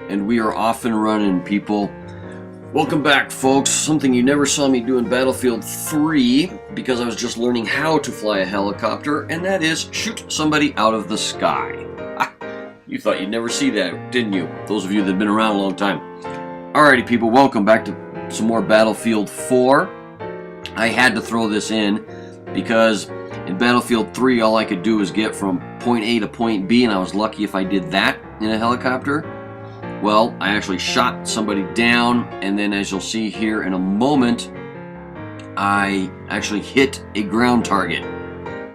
and we are off and running, people. Welcome back, folks. Something you never saw me do in Battlefield 3 because I was just learning how to fly a helicopter, and that is shoot somebody out of the sky. You thought you'd never see that, didn't you? Those of you that have been around a long time. Alrighty, people, welcome back to some more Battlefield 4. I had to throw this in because in Battlefield 3 all I could do was get from point A to point B, and I was lucky if I did that in a helicopter. Well, I actually shot somebody down, and then as you'll see here in a moment, I actually hit a ground target.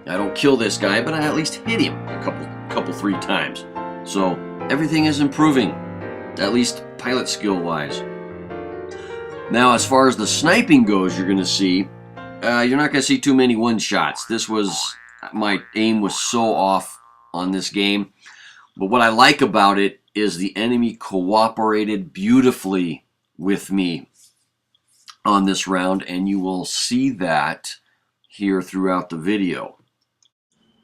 I don't kill this guy, but I at least hit him a three times. So everything is improving, at least pilot skill wise. Now, as far as the sniping goes, you're going to see, you're not going to see too many one-shots. My aim was so off on this game. But what I like about it is the enemy cooperated beautifully with me on this round, and you will see that here throughout the video.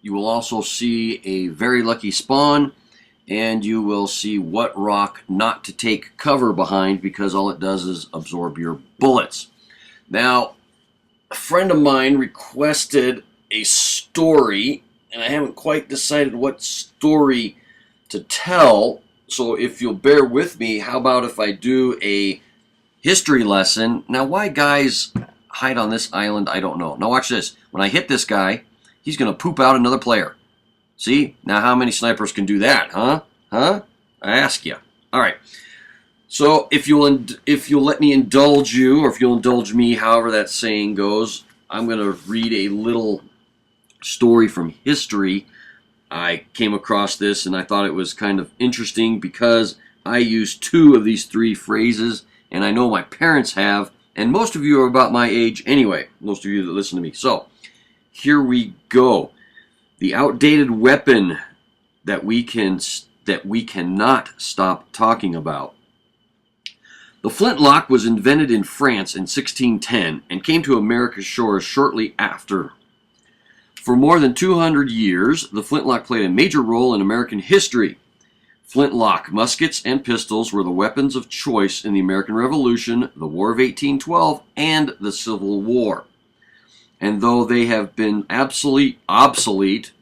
You will also see a very lucky spawn, and you will see what rock not to take cover behind because all it does is absorb your bullets. Now, a friend of mine requested a story, and I haven't quite decided what story to tell. So if you'll bear with me, how about if I do a history lesson? Now, why guys hide on this island, I don't know. Now watch this. When I hit this guy, he's going to poop out another player. See? Now how many snipers can do that, huh? Huh? I ask you. All right. So if you'll let me indulge you, or if you'll indulge me, however that saying goes, I'm going to read a little story from history. I came across this and I thought it was kind of interesting because I use two of these three phrases, and I know my parents have, and most of you are about my age anyway, most of you that listen to me. So here we go. The outdated weapon that we cannot stop talking about. The flintlock was invented in France in 1610 and came to America's shores shortly after. For more than 200 years, the flintlock played a major role in American history. Flintlock muskets and pistols were the weapons of choice in the American Revolution, the War of 1812, and the Civil War. And though they have been obsolete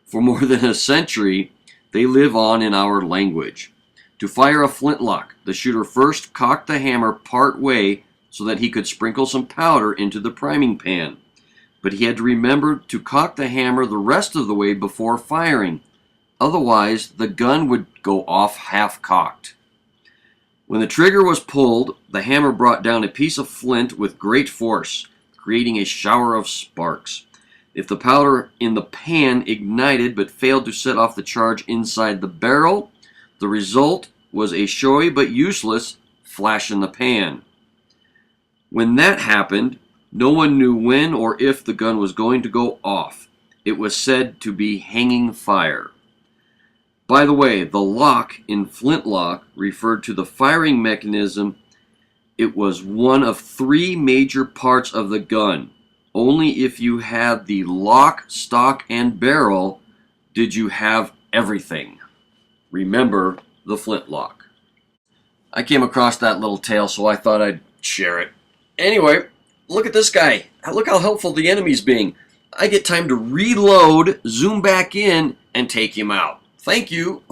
for more than a century, they live on in our language. To fire a flintlock, the shooter first cocked the hammer part way so that he could sprinkle some powder into the priming pan. But he had to remember to cock the hammer the rest of the way before firing. Otherwise, the gun would go off half-cocked. When the trigger was pulled, the hammer brought down a piece of flint with great force, creating a shower of sparks. If the powder in the pan ignited but failed to set off the charge inside the barrel, the result was a showy but useless flash in the pan. When that happened, no one knew when or if the gun was going to go off. It was said to be hanging fire. By the way, the lock in flintlock referred to the firing mechanism. It was one of three major parts of the gun. Only if you had the lock, stock, and barrel did you have everything. Remember the flintlock. I came across that little tale, so I thought I'd share it. Anyway, look at this guy. Look how helpful the enemy's being. I get time to reload, zoom back in, and take him out. Thank you.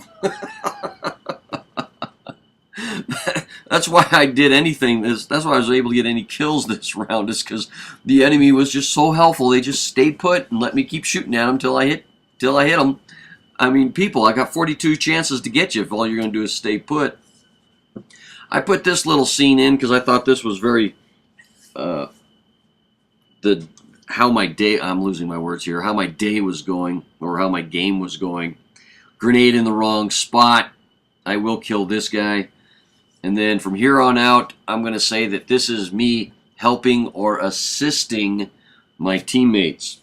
That's why I did anything. That's why I was able to get any kills this round, is because the enemy was just so helpful. They just stayed put and let me keep shooting at them till I hit them. I mean, people, I got 42 chances to get you if all you're going to do is stay put. I put this little scene in because I thought this was very how my day, I'm losing my words here, how my day was going, or how my game was going. Grenade in the wrong spot. I will kill this guy. And then from here on out, I'm going to say that this is me helping or assisting my teammates.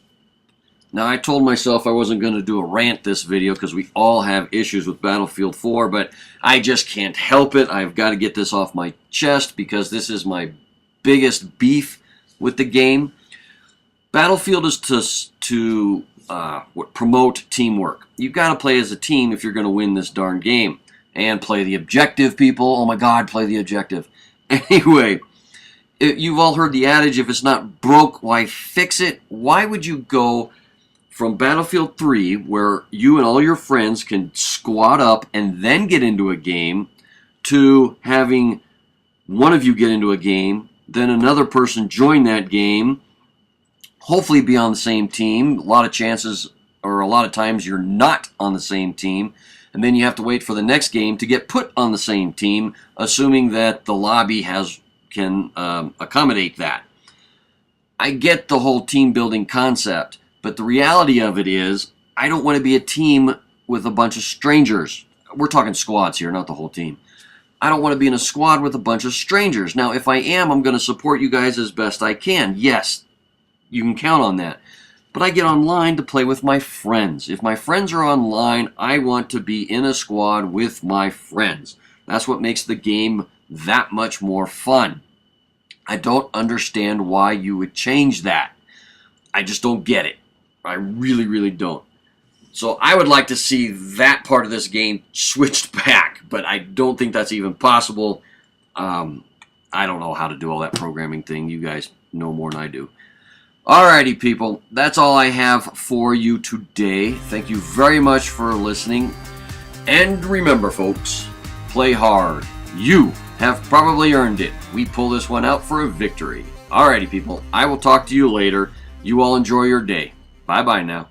Now, I told myself I wasn't going to do a rant this video because we all have issues with Battlefield 4, but I just can't help it. I've got to get this off my chest because this is my biggest beef with the game. Battlefield is to promote teamwork. You've got to play as a team if you're going to win this darn game. And play the objective, people. Oh my God, play the objective. Anyway, you've all heard the adage, if it's not broke, why fix it? Why would you go from Battlefield 3, where you and all your friends can squad up and then get into a game, to having one of you get into a game, then another person join that game, hopefully be on the same team. A lot of chances, or a lot of times, you're not on the same team, and then you have to wait for the next game to get put on the same team, assuming that the lobby can accommodate that. I get the whole team building concept, but the reality of it is, I don't want to be a team with a bunch of strangers. We're talking squads here, not the whole team. I don't want to be in a squad with a bunch of strangers. Now, if I am, I'm going to support you guys as best I can. Yes, you can count on that. But I get online to play with my friends. If my friends are online, I want to be in a squad with my friends. That's what makes the game that much more fun. I don't understand why you would change that. I just don't get it. I really, really don't. So I would like to see that part of this game switched back, but I don't think that's even possible. I don't know how to do all that programming thing. You guys know more than I do. Alrighty, people. That's all I have for you today. Thank you very much for listening. And remember, folks, play hard. You have probably earned it. We pull this one out for a victory. Alrighty, people. I will talk to you later. You all enjoy your day. Bye-bye now.